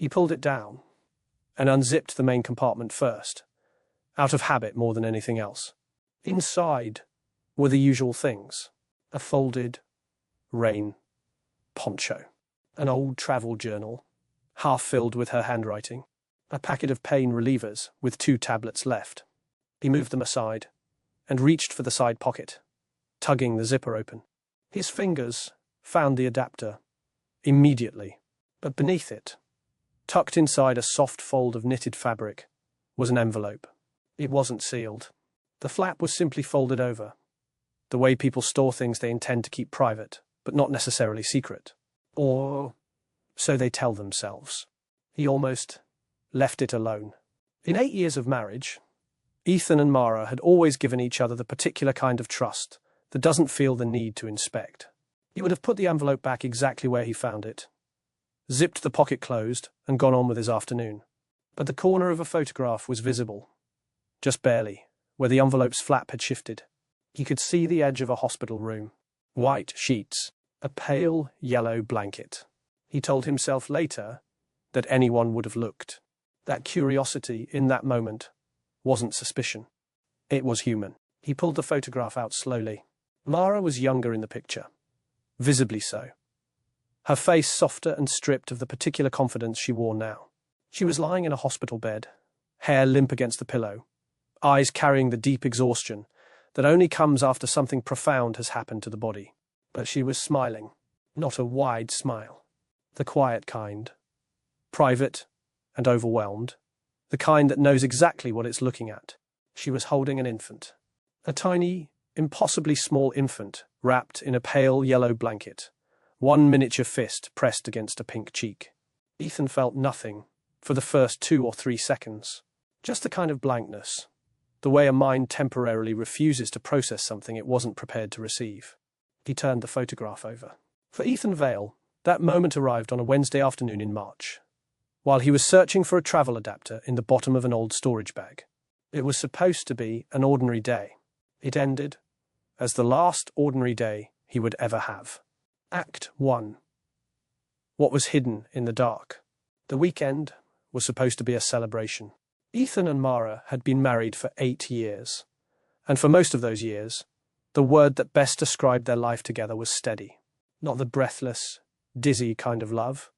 He pulled it down and unzipped the main compartment first, out of habit more than anything else. Inside were the usual things: a folded rain poncho, an old travel journal, half filled with her handwriting, a packet of pain relievers with 2 tablets left. He moved them aside and reached for the side pocket, tugging the zipper open. His fingers found the adapter immediately, but beneath it, tucked inside a soft fold of knitted fabric, was an envelope. It wasn't sealed. The flap was simply folded over, the way people store things they intend to keep private, but not necessarily secret. Or so they tell themselves. He almost left it alone. In 8 years of marriage, Ethan and Mara had always given each other the particular kind of trust that doesn't feel the need to inspect. He would have put the envelope back exactly where he found it, zipped the pocket closed, and gone on with his afternoon. But the corner of a photograph was visible, just barely, where the envelope's flap had shifted. He could see the edge of a hospital room. White sheets, a pale yellow blanket. He told himself later that anyone would have looked. That curiosity in that moment wasn't suspicion. It was human. He pulled the photograph out slowly. Mara was younger in the picture, visibly so. Her face softer and stripped of the particular confidence she wore now. She was lying in a hospital bed, hair limp against the pillow, eyes carrying the deep exhaustion that only comes after something profound has happened to the body. But she was smiling, not a wide smile. The quiet kind, private and overwhelmed, the kind that knows exactly what it's looking at. She was holding an infant. A tiny, impossibly small infant, wrapped in a pale yellow blanket, one miniature fist pressed against a pink cheek. Ethan felt nothing for the first 2 or 3 seconds. Just the kind of blankness, the way a mind temporarily refuses to process something it wasn't prepared to receive. He turned the photograph over. For Ethan Vale, that moment arrived on a Wednesday afternoon in March, while he was searching for a travel adapter in the bottom of an old storage bag. It was supposed to be an ordinary day. It ended as the last ordinary day he would ever have. Act 1. What was hidden in the dark. The weekend was supposed to be a celebration. Ethan and Mara had been married for 8 years, and for most of those years, the word that best described their life together was steady. Not the breathless, dizzy kind of love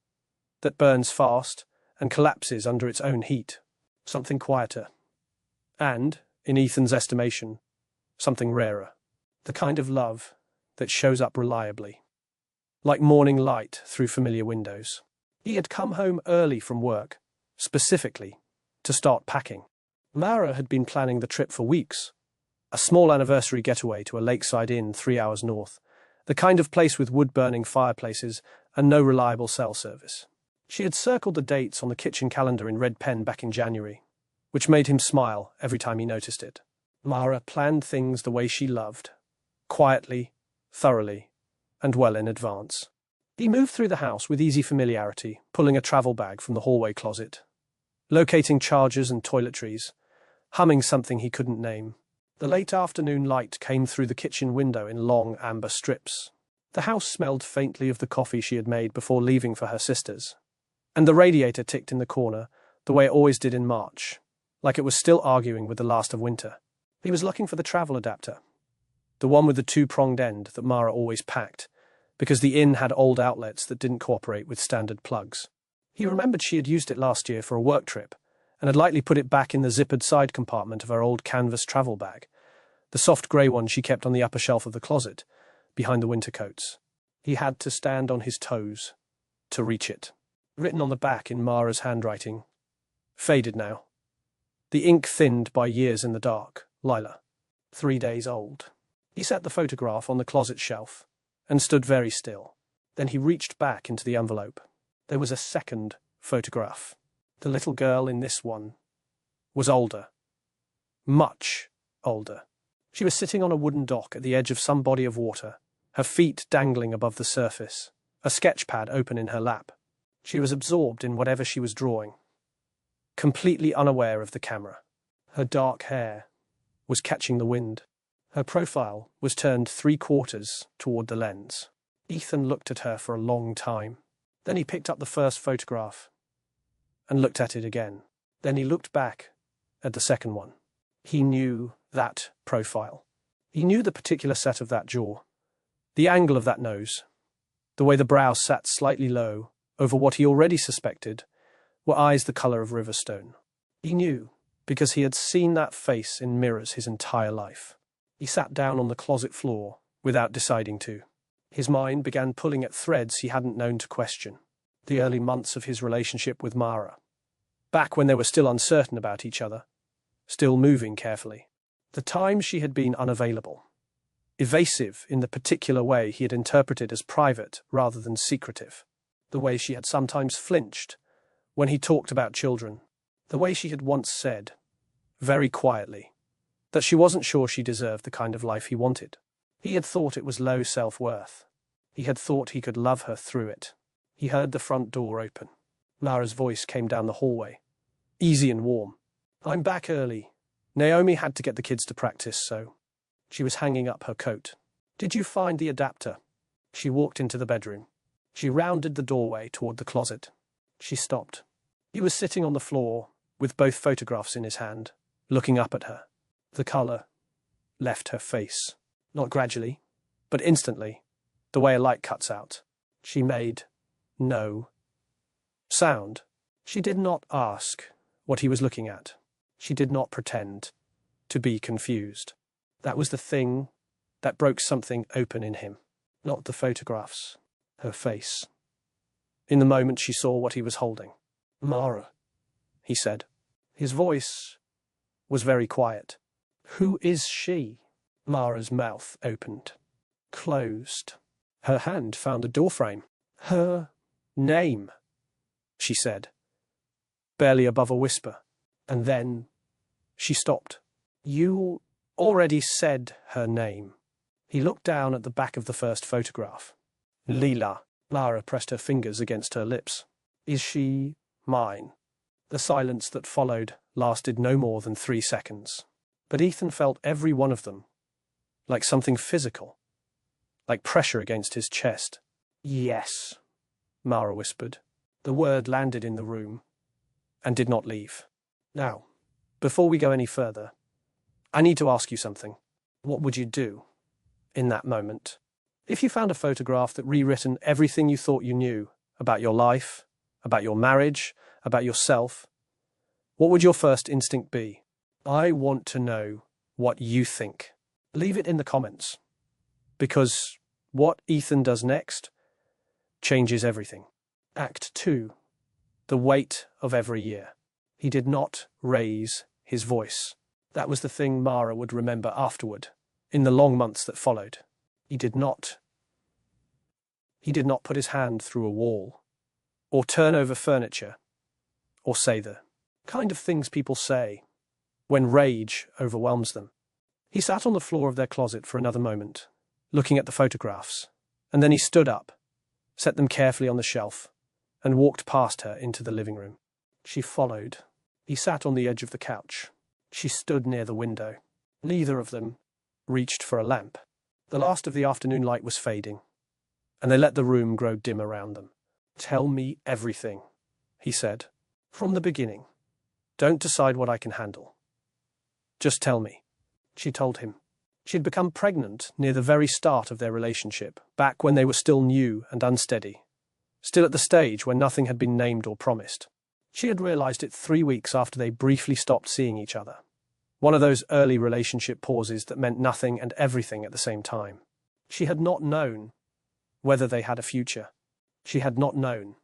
that burns fast and collapses under its own heat. Something quieter. And, in Ethan's estimation, something rarer. The kind of love that shows up reliably, like morning light through familiar windows. He had come home early from work, specifically to start packing. Mara had been planning the trip for weeks. A small anniversary getaway to a lakeside inn 3 hours north, the kind of place with wood-burning fireplaces and no reliable cell service. She had circled the dates on the kitchen calendar in red pen back in January, which made him smile every time he noticed it. Mara planned things the way she loved, quietly, thoroughly, and well in advance. He moved through the house with easy familiarity, pulling a travel bag from the hallway closet, locating chargers and toiletries, humming something he couldn't name. The late afternoon light came through the kitchen window in long amber strips. The house smelled faintly of the coffee she had made before leaving for her sister's, and the radiator ticked in the corner the way it always did in March, like it was still arguing with the last of winter. He was looking for the travel adapter, the one with the 2-pronged end that Mara always packed, because the inn had old outlets that didn't cooperate with standard plugs. He remembered she had used it last year for a work trip, and had lightly put it back in the zippered side compartment of her old canvas travel bag, the soft grey one she kept on the upper shelf of the closet, behind the winter coats. He had to stand on his toes to reach it. Written on the back in Mara's handwriting. Faded now. The ink thinned by years in the dark. Lila. 3 days old. He set the photograph on the closet shelf and stood very still. Then he reached back into the envelope. There was a second photograph. The little girl in this one was older. Much older. She was sitting on a wooden dock at the edge of some body of water, her feet dangling above the surface, a sketch pad open in her lap. She was absorbed in whatever she was drawing, completely unaware of the camera. Her dark hair was catching the wind. Her profile was turned 3/4 toward the lens. Ethan looked at her for a long time. Then he picked up the first photograph and looked at it again. Then he looked back at the second one. He knew that profile. He knew the particular set of that jaw, the angle of that nose, the way the brows sat slightly low over what he already suspected were eyes the color of river stone. He knew, because he had seen that face in mirrors his entire life. He sat down on the closet floor without deciding to. His mind began pulling at threads he hadn't known to question. The early months of his relationship with Mara. Back when they were still uncertain about each other, still moving carefully. The times she had been unavailable. Evasive in the particular way he had interpreted as private rather than secretive. The way she had sometimes flinched when he talked about children. The way she had once said, very quietly, that she wasn't sure she deserved the kind of life he wanted. He had thought it was low self-worth. He had thought he could love her through it. He heard the front door open. Mara's voice came down the hallway, easy and warm. "I'm back early. Naomi had to get the kids to practice, so..." She was hanging up her coat. "Did you find the adapter?" She walked into the bedroom. She rounded the doorway toward the closet. She stopped. He was sitting on the floor, with both photographs in his hand, looking up at her. The color left her face. Not gradually, but instantly, the way a light cuts out. She made no sound. She did not ask what he was looking at. She did not pretend to be confused. That was the thing that broke something open in him. Not the photographs, her face. In the moment she saw what he was holding. "Mara," he said. His voice was very quiet. "Who is she?" Mara's mouth opened, closed. Her hand found the doorframe. "Her name," she said, barely above a whisper. And then she stopped. "You already said her name." He looked down at the back of the first photograph. "Leela." Mara pressed her fingers against her lips. "Is she mine?" The silence that followed lasted no more than 3 seconds. But Ethan felt every one of them, like something physical, like pressure against his chest. "Yes," Mara whispered. The word landed in the room and did not leave. "Now, before we go any further, I need to ask you something. What would you do in that moment? If you found a photograph that rewritten everything you thought you knew about your life, about your marriage, about yourself, what would your first instinct be? I want to know what you think. Leave it in the comments. Because what Ethan does next changes everything. Act 2. The weight of every year. He did not raise his voice. That was the thing Mara would remember afterward, in the long months that followed. He did not put his hand through a wall, or turn over furniture, or say the kind of things people say when rage overwhelms them. He sat on the floor of their closet for another moment, looking at the photographs, and then he stood up, set them carefully on the shelf, and walked past her into the living room. She followed. He sat on the edge of the couch. She stood near the window. Neither of them reached for a lamp. The last of the afternoon light was fading, and they let the room grow dim around them. "Tell me everything," he said. "From the beginning. Don't decide what I can handle. Just tell me." She told him. She had become pregnant near the very start of their relationship, back when they were still new and unsteady, still at the stage where nothing had been named or promised. She had realized it 3 weeks after they briefly stopped seeing each other. One of those early relationship pauses that meant nothing and everything at the same time. She had not known whether they had a future. She had not known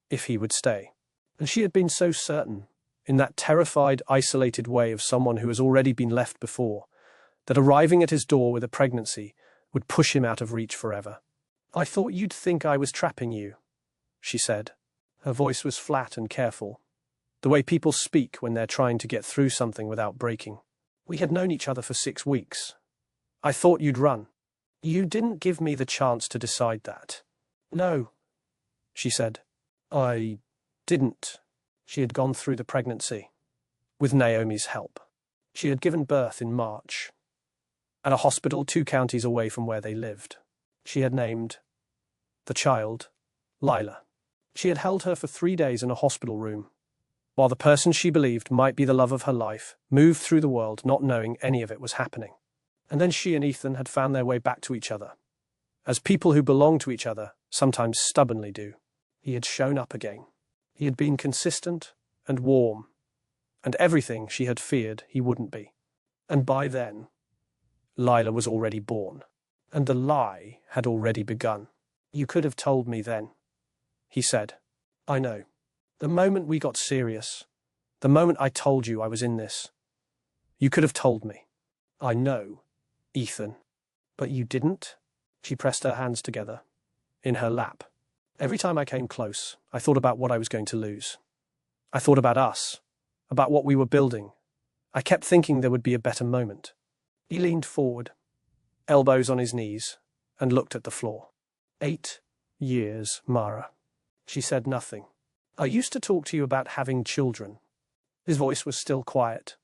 if he would stay. And she had been so certain, in that terrified, isolated way of someone who has already been left before, that arriving at his door with a pregnancy would push him out of reach forever. "I thought you'd think I was trapping you," she said. Her voice was flat and careful, the way people speak when they're trying to get through something without breaking. "We had known each other for 6 weeks. I thought you'd run." "You didn't give me the chance to decide that." "No," she said. "I didn't." She had gone through the pregnancy with Naomi's help. She had given birth in March at a hospital 2 counties away from where they lived. She had named the child Lila. She had held her for 3 days in a hospital room, while the person she believed might be the love of her life moved through the world not knowing any of it was happening. And then she and Ethan had found their way back to each other, as people who belong to each other sometimes stubbornly do. He had shown up again. He had been consistent and warm, and everything she had feared he wouldn't be. And by then, Lila was already born, and the lie had already begun. "You could have told me then," he said. "I know. The moment we got serious, the moment I told you I was in this, you could have told me." "I know, Ethan." "But you didn't?" She pressed her hands together in her lap. "Every time I came close, I thought about what I was going to lose. I thought about us, about what we were building. I kept thinking there would be a better moment." He leaned forward, elbows on his knees, and looked at the floor. 8 years, Mara. She said nothing. "I used to talk to you about having children." His voice was still quiet,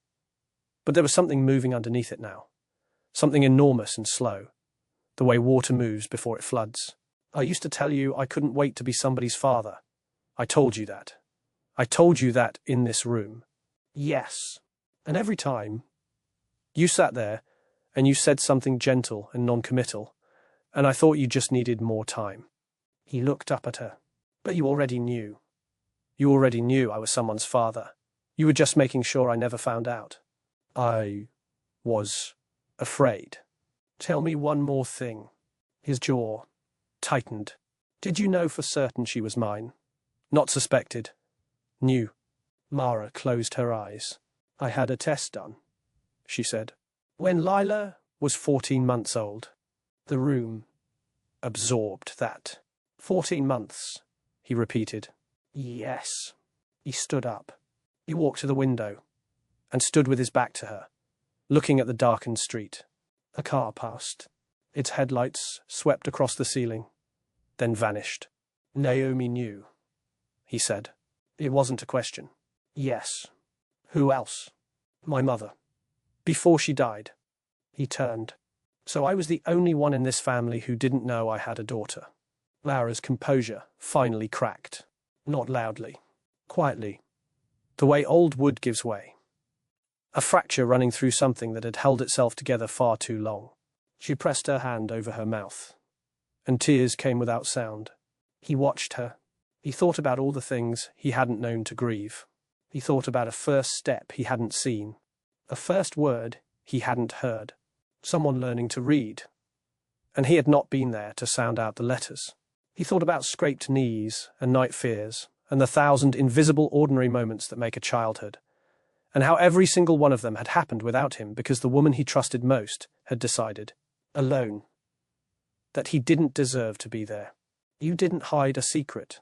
but there was something moving underneath it now. Something enormous and slow, the way water moves before it floods. "I used to tell you I couldn't wait to be somebody's father. I told you that. I told you that in this room." "Yes." "And every time, you sat there and you said something gentle and non-committal, and I thought you just needed more time." He looked up at her. "But you already knew. You already knew I was someone's father. You were just making sure I never found out." "I was afraid." "Tell me one more thing." His jaw tightened. "Did you know for certain she was mine? Not suspected? Knew?" Mara closed her eyes. "I had a test done," she said, "when Lila was 14 months old." The room absorbed that. 14 months, he repeated. "Yes." He stood up. He walked to the window and stood with his back to her, looking at the darkened street. A car passed. Its headlights swept across the ceiling, then vanished. "Naomi knew," he said. It wasn't a question. "Yes." "Who else?" "My mother. Before she died." He turned. "So I was the only one in this family who didn't know I had a daughter." Laura's composure finally cracked. Not loudly. Quietly. The way old wood gives way. A fracture running through something that had held itself together far too long. She pressed her hand over her mouth, and tears came without sound. He watched her. He thought about all the things he hadn't known to grieve. He thought about a first step he hadn't seen, a first word he hadn't heard, someone learning to read, and he had not been there to sound out the letters. He thought about scraped knees and night fears and the 1,000 invisible ordinary moments that make a childhood, and how every single one of them had happened without him because the woman he trusted most had decided, alone, that he didn't deserve to be there. "You didn't hide a secret,"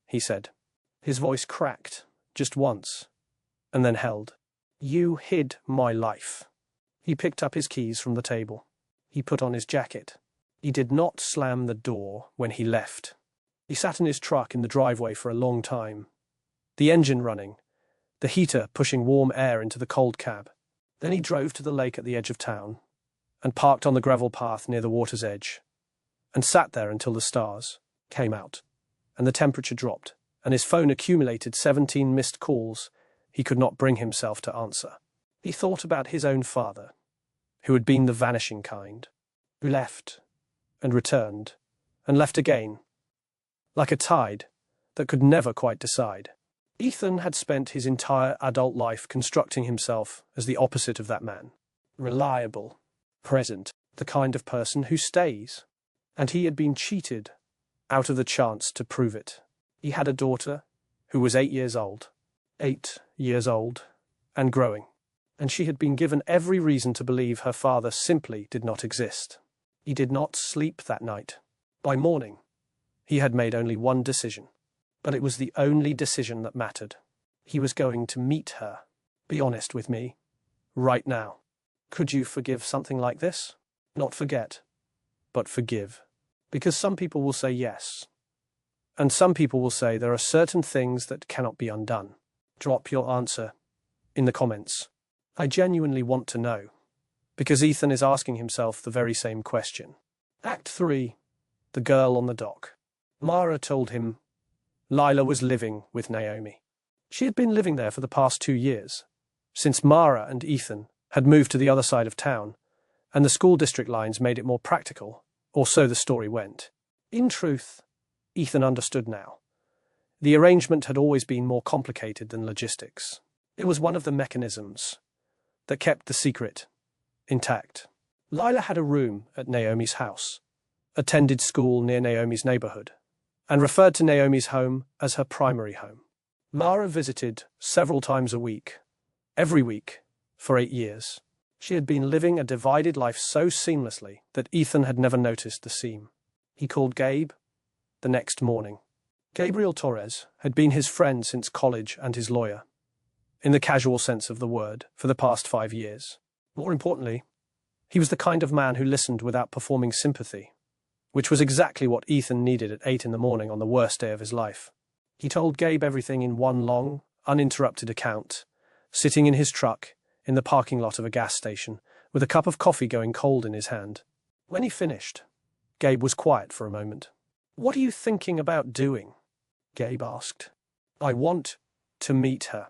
he said. His voice cracked, just once, and then held. "You hid my life." He picked up his keys from the table. He put on his jacket. He did not slam the door when he left. He sat in his truck in the driveway for a long time, the engine running, the heater pushing warm air into the cold cab. Then he drove to the lake at the edge of town and parked on the gravel path near the water's edge and sat there until the stars came out and the temperature dropped and his phone accumulated 17 missed calls he could not bring himself to answer. He thought about his own father, who had been the vanishing kind, who left and returned and left again, like a tide that could never quite decide. Ethan had spent his entire adult life constructing himself as the opposite of that man. Reliable, present, the kind of person who stays. And he had been cheated out of the chance to prove it. He had a daughter who was 8 years old. 8 years old, and growing. And she had been given every reason to believe her father simply did not exist. He did not sleep that night. By morning, he had made only one decision. But it was the only decision that mattered. He was going to meet her. Be honest with me. Right now. Could you forgive something like this? Not forget, but forgive. Because some people will say yes. And some people will say there are certain things that cannot be undone. Drop your answer in the comments. I genuinely want to know. Because Ethan is asking himself the very same question. Act 3. The girl on the dock. Mara told him Lila was living with Naomi. She had been living there for the past 2 years, since Mara and Ethan had moved to the other side of town, and the school district lines made it more practical, or so the story went. In truth, Ethan understood now. The arrangement had always been more complicated than logistics. It was one of the mechanisms that kept the secret intact. Lila had a room at Naomi's house, attended school near Naomi's neighborhood, and referred to Naomi's home as her primary home. Mara visited several times a week, every week, for 8 years. She had been living a divided life so seamlessly that Ethan had never noticed the seam. He called Gabe the next morning. Gabriel Torres had been his friend since college and his lawyer, in the casual sense of the word, for the past 5 years. More importantly, he was the kind of man who listened without performing sympathy, which was exactly what Ethan needed at 8 in the morning on the worst day of his life. He told Gabe everything in one long, uninterrupted account, sitting in his truck in the parking lot of a gas station, with a cup of coffee going cold in his hand. When he finished, Gabe was quiet for a moment. "What are you thinking about doing?" Gabe asked. "I want to meet her.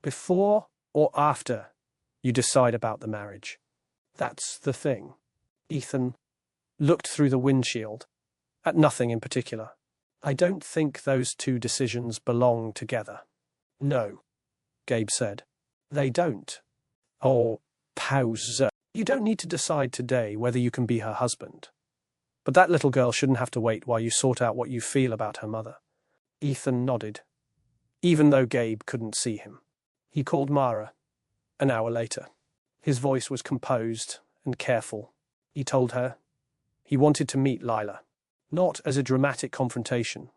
Before or after you decide about the marriage. That's the thing." Ethan looked through the windshield, at nothing in particular. "I don't think those two decisions belong together." "No," Gabe said. "They don't." "Oh, pause. You don't need to decide today whether you can be her husband. But that little girl shouldn't have to wait while you sort out what you feel about her mother." Ethan nodded, even though Gabe couldn't see him. He called Mara an hour later. His voice was composed and careful. He told her he wanted to meet Lila, not as a dramatic confrontation,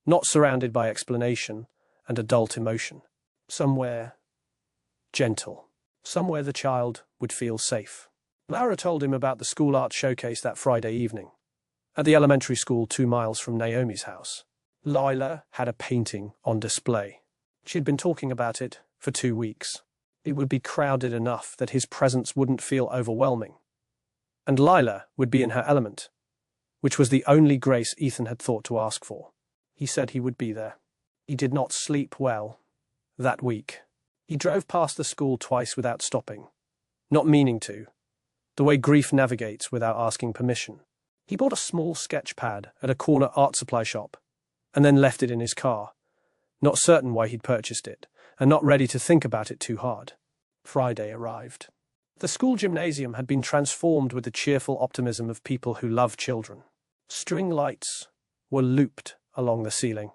not surrounded by explanation and adult emotion. Somewhere gentle, somewhere the child would feel safe. Mara told him about the school art showcase that Friday evening, at the elementary school 2 miles from Naomi's house. Lila had a painting on display. She had been talking about it for 2 weeks. It would be crowded enough that his presence wouldn't feel overwhelming, and Lila would be in her element, which was the only grace Ethan had thought to ask for. He said he would be there. He did not sleep well that week. He drove past the school twice without stopping, not meaning to, the way grief navigates without asking permission. He bought a small sketch pad at a corner art supply shop, and then left it in his car, not certain why he'd purchased it, and not ready to think about it too hard. Friday arrived. The school gymnasium had been transformed with the cheerful optimism of people who love children. String lights were looped along the ceiling.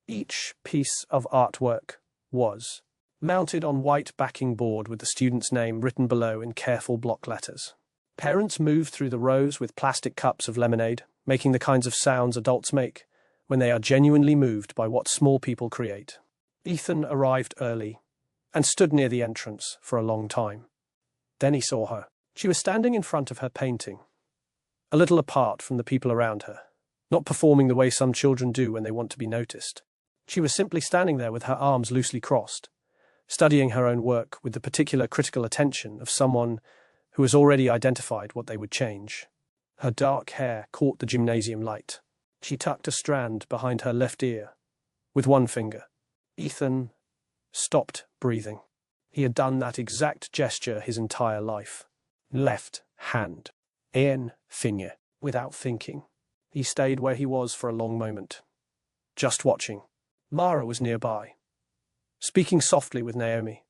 Each piece of artwork was mounted on white backing board with the student's name written below in careful block letters. Parents moved through the rows with plastic cups of lemonade, making the kinds of sounds adults make when they are genuinely moved by what small people create. Ethan arrived early and stood near the entrance for a long time. Then he saw her. She was standing in front of her painting, a little apart from the people around her, not performing the way some children do when they want to be noticed. She was simply standing there with her arms loosely crossed, studying her own work with the particular critical attention of someone who has already identified what they would change. Her dark hair caught the gymnasium light. She tucked a strand behind her left ear with one finger. Ethan stopped breathing. He had done that exact gesture his entire life. Left hand. Een finger. Without thinking. He stayed where he was for a long moment, just watching. Mara was nearby, speaking softly with Naomi,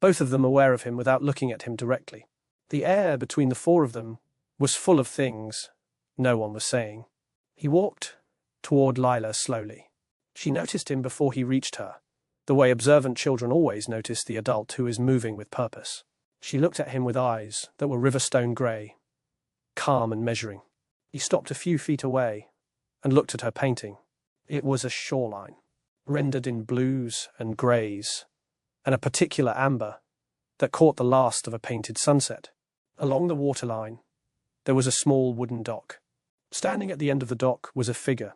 both of them aware of him without looking at him directly. The air between the four of them was full of things no one was saying. He walked toward Lila slowly. She noticed him before he reached her, the way observant children always notice the adult who is moving with purpose. She looked at him with eyes that were riverstone grey, calm and measuring. He stopped a few feet away and looked at her painting. It was a shoreline, rendered in blues and greys, and a particular amber that caught the last of a painted sunset. Along the waterline, there was a small wooden dock. Standing at the end of the dock was a figure,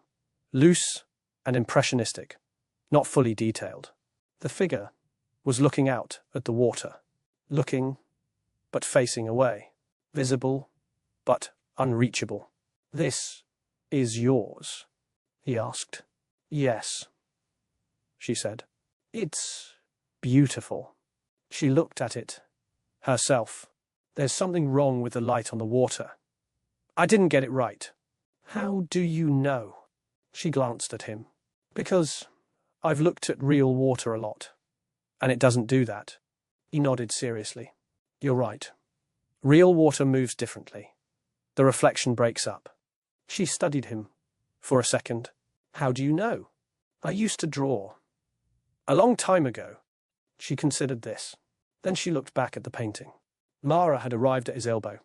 loose and impressionistic, not fully detailed. The figure was looking out at the water, looking but facing away, visible but unreachable. "This is yours?" he asked. "Yes," she said. It's beautiful. She looked at it herself. There's something wrong with the light on the water. I didn't get it right. How do you know? She glanced at him. Because I've looked at real water a lot, and it doesn't do that. He nodded seriously. You're right. Real water moves differently. The reflection breaks up. She studied him for a second. How do you know? I used to draw. A long time ago. She considered this. Then she looked back at the painting. Mara had arrived at his elbow,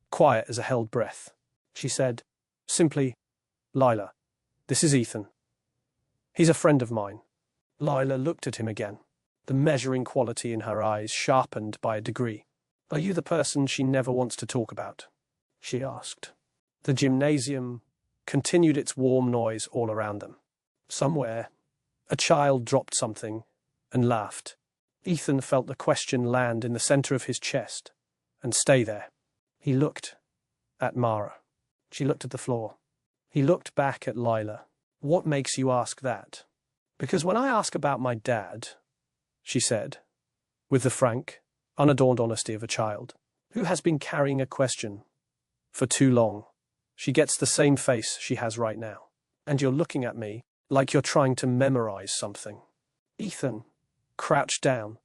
quiet as a held breath. She said, simply, Lila, this is Ethan. He's a friend of mine. Lila looked at him again, the measuring quality in her eyes sharpened by a degree. Are you the person she never wants to talk about? She asked. The gymnasium continued its warm noise all around them. Somewhere, a child dropped something and laughed. Ethan felt the question land in the center of his chest and stay there. He looked at Mara. She looked at the floor. He looked back at Lila. What makes you ask that? Because when I ask about my dad, she said, with the frank, unadorned honesty of a child who has been carrying a question for too long, she gets the same face she has right now. And you're looking at me like you're trying to memorize something. Ethan crouched down,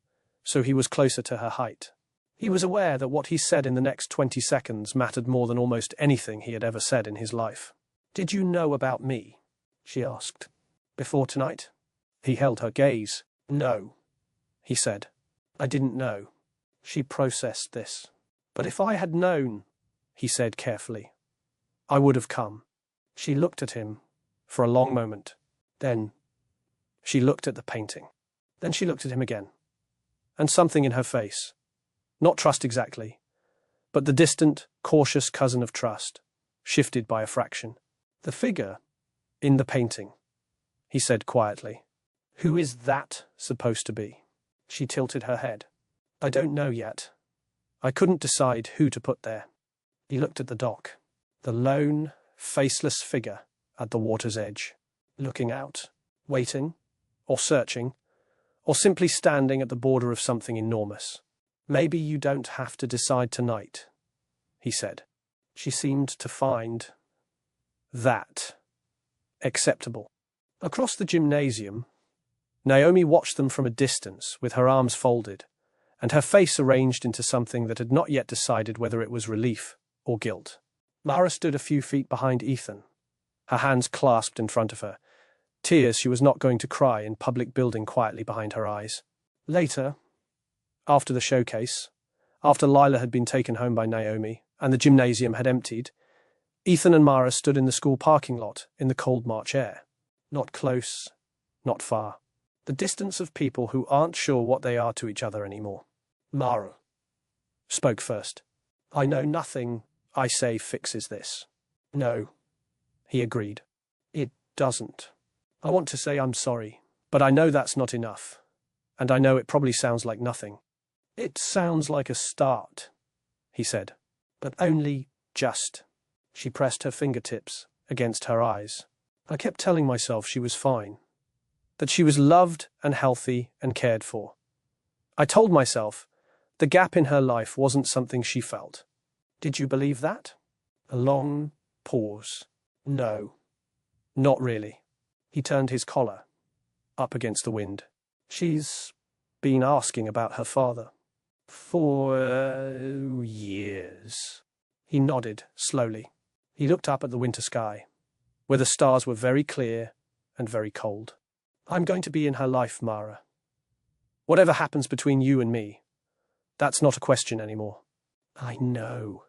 so he was closer to her height. He was aware that what he said in the next 20 seconds mattered more than almost anything he had ever said in his life. Did you know about me? She asked. Before tonight? He held her gaze. No, he said. I didn't know. She processed this. But if I had known, he said carefully, I would have come. She looked at him for a long moment. Then she looked at the painting. Then she looked at him again. And something in her face, not trust exactly, but the distant, cautious cousin of trust, shifted by a fraction. The figure in the painting, he said quietly. Who is that supposed to be? She tilted her head. I don't know yet. I couldn't decide who to put there. He looked at the dock, the lone, faceless figure at the water's edge, looking out, waiting, or searching, or simply standing at the border of something enormous. Maybe you don't have to decide tonight, he said. She seemed to find that acceptable. Across the gymnasium, Naomi watched them from a distance with her arms folded and her face arranged into something that had not yet decided whether it was relief or guilt. Mara stood a few feet behind Ethan, her hands clasped in front of her, tears she was not going to cry in public building quietly behind her eyes. Later, after the showcase, after Lila had been taken home by Naomi and the gymnasium had emptied, Ethan and Mara stood in the school parking lot in the cold March air. Not close, not far. The distance of people who aren't sure what they are to each other anymore. Mara spoke first. I know nothing I say fixes this. No, he agreed. It doesn't. I want to say I'm sorry, but I know that's not enough. And I know it probably sounds like nothing. It sounds like a start, he said. But only just. She pressed her fingertips against her eyes. I kept telling myself she was fine, that she was loved and healthy and cared for. I told myself the gap in her life wasn't something she felt. Did you believe that? A long pause. No, not really. He turned his collar up against the wind. She's been asking about her father. For years. He nodded slowly. He looked up at the winter sky, where the stars were very clear and very cold. I'm going to be in her life, Mara. Whatever happens between you and me, that's not a question anymore. I know,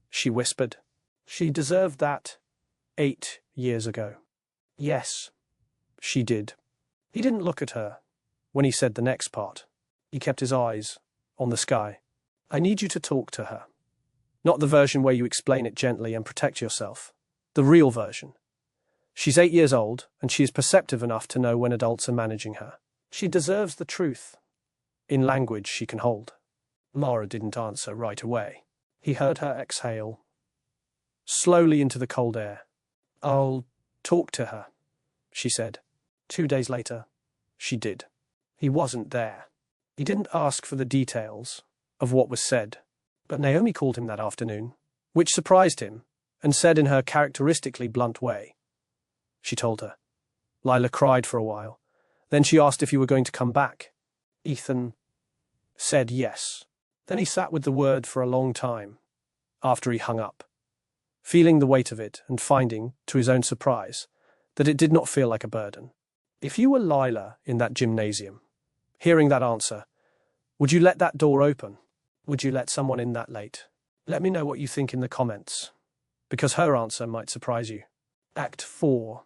she whispered. She deserved that 8 years ago. Yes, she did. He didn't look at her when he said the next part. He kept his eyes on the sky. I need you to talk to her. Not the version where you explain it gently and protect yourself. The real version. She's 8 years old, and she is perceptive enough to know when adults are managing her. She deserves the truth, in language she can hold. Mara didn't answer right away. He heard her exhale, slowly into the cold air. I'll talk to her, she said. 2 days later, she did. He wasn't there. He didn't ask for the details of what was said, but Naomi called him that afternoon, which surprised him, and said in her characteristically blunt way. She told her. Lila cried for a while. Then she asked if you were going to come back. Ethan said yes. Then he sat with the word for a long time, after he hung up, feeling the weight of it and finding, to his own surprise, that it did not feel like a burden. If you were Lila in that gymnasium, hearing that answer, would you let that door open? Would you let someone in that late? Let me know what you think in the comments, because her answer might surprise you. Act 4.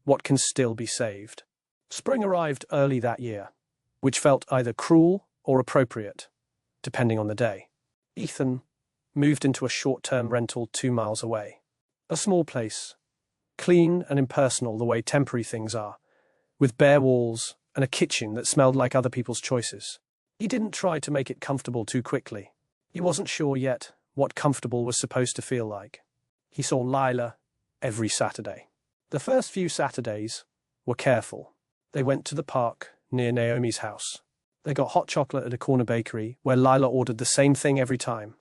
What can still be saved? Spring arrived early that year, which felt either cruel or appropriate, depending on the day. Ethan moved into a short-term rental 2 miles away. A small place, clean and impersonal the way temporary things are, with bare walls and a kitchen that smelled like other people's choices. He didn't try to make it comfortable too quickly. He wasn't sure yet what comfortable was supposed to feel like. He saw Lila every Saturday. The first few Saturdays were careful. They went to the park near Naomi's house. They got hot chocolate at a corner bakery where Lila ordered the same thing every time.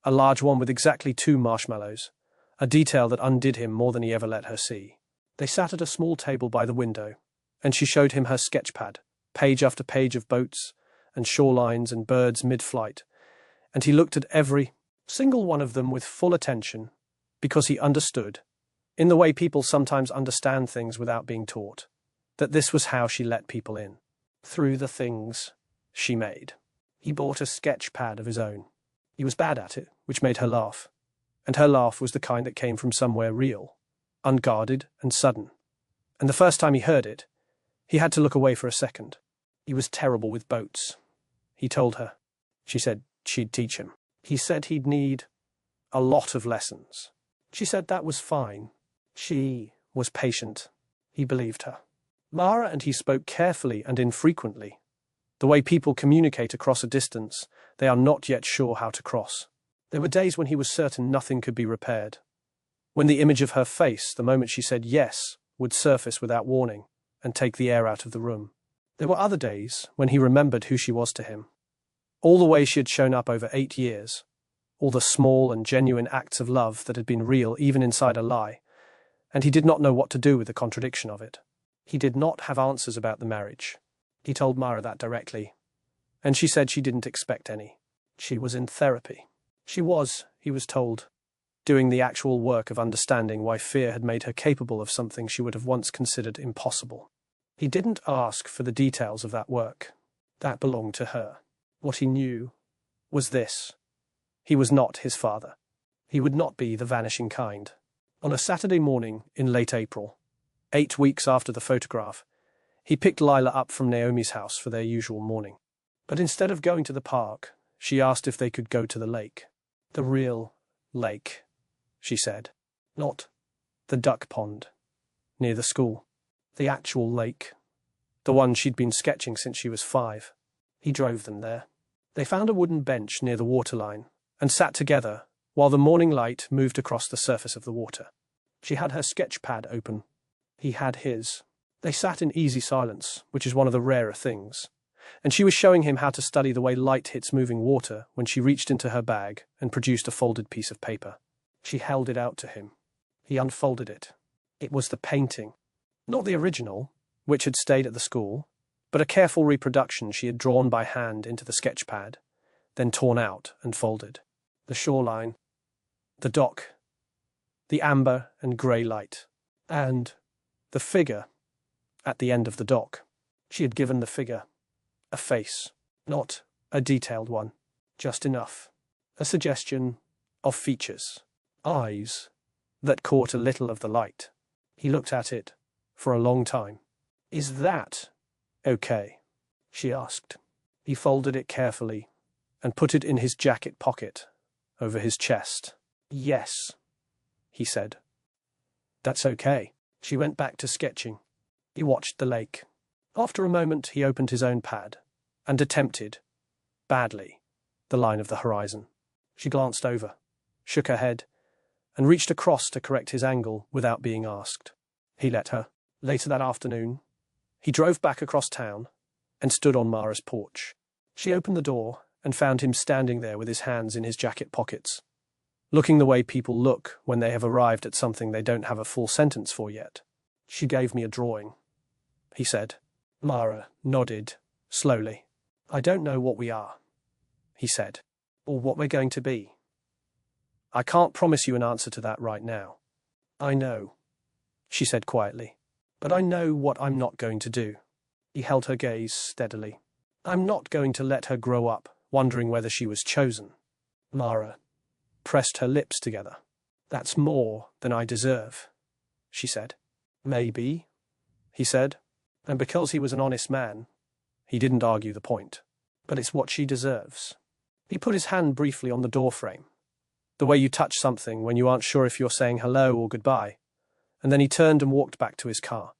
A large one with exactly 2 marshmallows, a detail that undid him more than he ever let her see. They sat at a small table by the window, and she showed him her sketchpad, page after page of boats and shorelines and birds mid-flight, and he looked at every single one of them with full attention, because he understood, in the way people sometimes understand things without being taught, that this was how she let people in, through the things she made. He bought a sketch pad of his own. He was bad at it, which made her laugh, and her laugh was the kind that came from somewhere real, unguarded and sudden. And the first time he heard it, he had to look away for a second. He was terrible with boats, he told her. She said she'd teach him. He said he'd need a lot of lessons. She said that was fine. She was patient. He believed her. Mara and he spoke carefully and infrequently, the way people communicate across a distance they are not yet sure how to cross. There were days when he was certain nothing could be repaired, when the image of her face, the moment she said yes, would surface without warning and take the air out of the room. There were other days when he remembered who she was to him, all the way she had shown up over 8 years, all the small and genuine acts of love that had been real even inside a lie, and he did not know what to do with the contradiction of it. He did not have answers about the marriage. He told Mara that directly, and she said she didn't expect any. She was in therapy. She was, he was told, doing the actual work of understanding why fear had made her capable of something she would have once considered impossible. He didn't ask for the details of that work. That belonged to her. What he knew was this. He was not his father. He would not be the vanishing kind. On a Saturday morning in late April, 8 weeks after the photograph, he picked Lila up from Naomi's house for their usual morning. But instead of going to the park, she asked if they could go to the lake. The real lake, she said. Not the duck pond near the school. The actual lake. The one she'd been sketching since she was 5. He drove them there. They found a wooden bench near the waterline and sat together while the morning light moved across the surface of the water. She had her sketch pad open. He had his. They sat in easy silence, which is one of the rarer things, and she was showing him how to study the way light hits moving water when she reached into her bag and produced a folded piece of paper. She held it out to him. He unfolded it. It was the painting. Not the original, which had stayed at the school, but a careful reproduction she had drawn by hand into the sketch pad, then torn out and folded. The shoreline, the dock, the amber and grey light, and the figure at the end of the dock. She had given the figure a face, not a detailed one, just enough. A suggestion of features, eyes that caught a little of the light. He looked at it for a long time. "Is that okay?" she asked. He folded it carefully and put it in his jacket pocket over his chest. "Yes," he said. "That's okay." She went back to sketching. He watched the lake. After a moment, he opened his own pad and attempted, badly, the line of the horizon. She glanced over, shook her head, and reached across to correct his angle without being asked. He let her. Later that afternoon, he drove back across town and stood on Mara's porch. She opened the door and found him standing there with his hands in his jacket pockets, looking the way people look when they have arrived at something they don't have a full sentence for yet. "She gave me a drawing," he said. Mara nodded, slowly. "I don't know what we are," he said, "or what we're going to be. I can't promise you an answer to that right now." "I know," she said quietly, "but I know what I'm not going to do." He held her gaze steadily. "I'm not going to let her grow up wondering whether she was chosen." Mara pressed her lips together. "That's more than I deserve," she said. "Maybe," he said, and because he was an honest man, he didn't argue the point. "But it's what she deserves." He put his hand briefly on the doorframe, the way you touch something when you aren't sure if you're saying hello or goodbye, and then he turned and walked back to his car.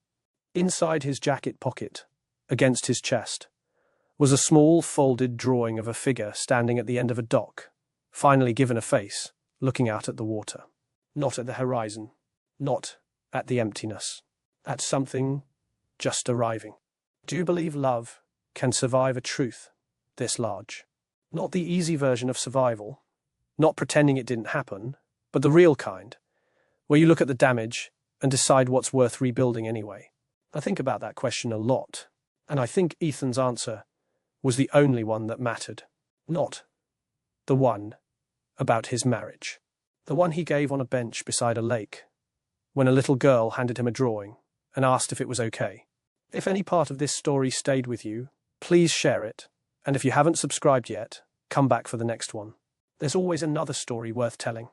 Inside his jacket pocket, against his chest, was a small folded drawing of a figure standing at the end of a dock, finally given a face, looking out at the water. Not at the horizon, not at the emptiness, at something just arriving. Do you believe love can survive a truth this large? Not the easy version of survival, not pretending it didn't happen, but the real kind, where you look at the damage and decide what's worth rebuilding anyway. I think about that question a lot, and I think Ethan's answer was the only one that mattered. Not the one about his marriage. The one he gave on a bench beside a lake, when a little girl handed him a drawing and asked if it was okay. If any part of this story stayed with you, please share it, and if you haven't subscribed yet, come back for the next one. There's always another story worth telling.